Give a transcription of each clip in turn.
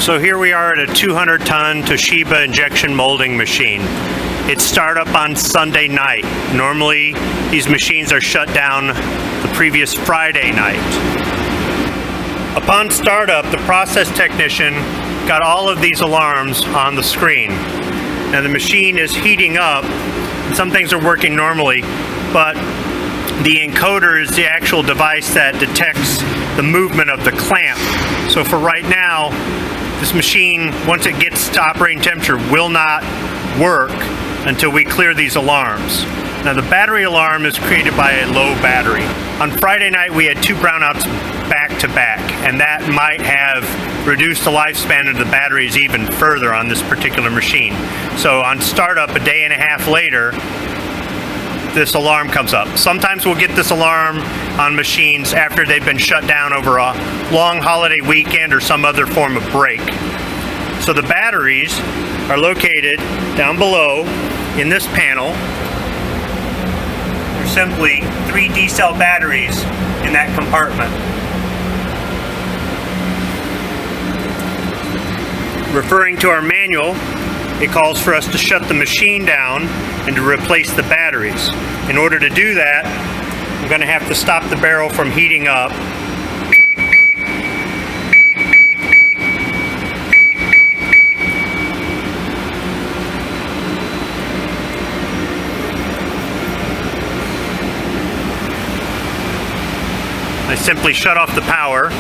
So here we are at a 200-ton Toshiba injection molding machine. It started up on Sunday night. Normally, these machines are shut down the previous Friday night. Upon startup, the process technician got all of these alarms on the screen. Now the machine is heating up, and some things are working normally, but the encoder is the actual device that detects the movement of the clamp. So for right now, this machine, once it gets to operating temperature, will not work until we clear these alarms. Now the battery alarm is created by a low battery. On Friday night we had 2 brownouts back to back, and that might have reduced the lifespan of the batteries even further on this particular machine. So on startup, a day and a half later, this alarm comes up. Sometimes we'll get this alarm on machines after they've been shut down over a long holiday weekend or some other form of break. So the batteries are located down below in this panel. There's simply 3 D-cell batteries in that compartment. Referring to our manual, it calls for us to shut the machine down and to replace the batteries. In order to do that, I'm going to have to stop the barrel from heating up. I simply shut off the power.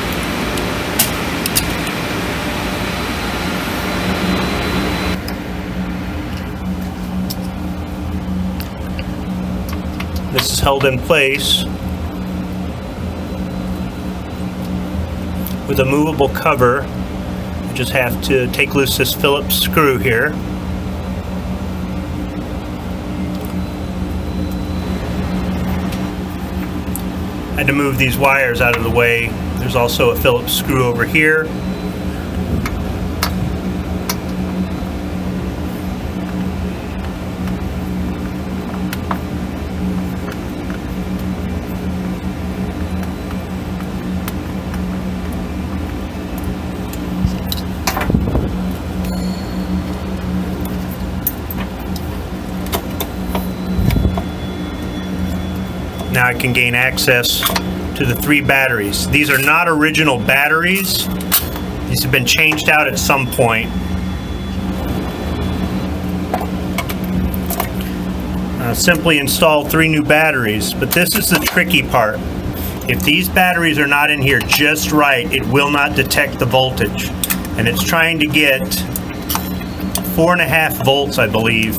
This is held in place with a movable cover. You just have to take loose this Phillips screw here. I had to move these wires out of the way. There's also a Phillips screw over here. Now I can gain access to the 3 batteries. These are not original batteries. These have been changed out at some point. Simply install 3 new batteries, but this is the tricky part. If these batteries are not in here just right, it will not detect the voltage. And it's trying to get 4.5 volts, I believe.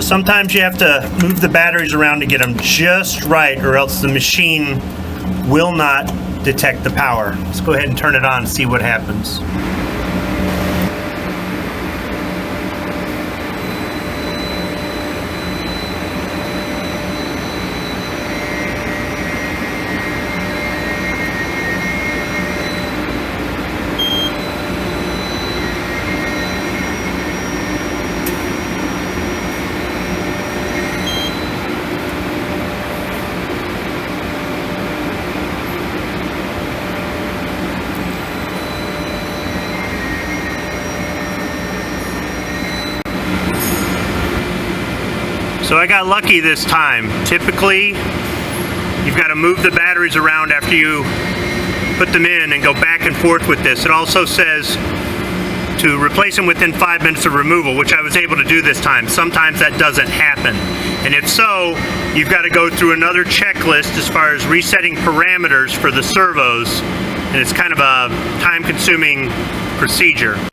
Sometimes you have to move the batteries around to get them just right, or else the machine will not detect the power. Let's go ahead and turn it on and see what happens. So I got lucky this time. Typically, you've got to move the batteries around after you put them in and go back and forth with this. It also says to replace them within 5 minutes of removal, which I was able to do this time. Sometimes that doesn't happen. And if so, you've got to go through another checklist as far as resetting parameters for the servos, and it's kind of a time-consuming procedure.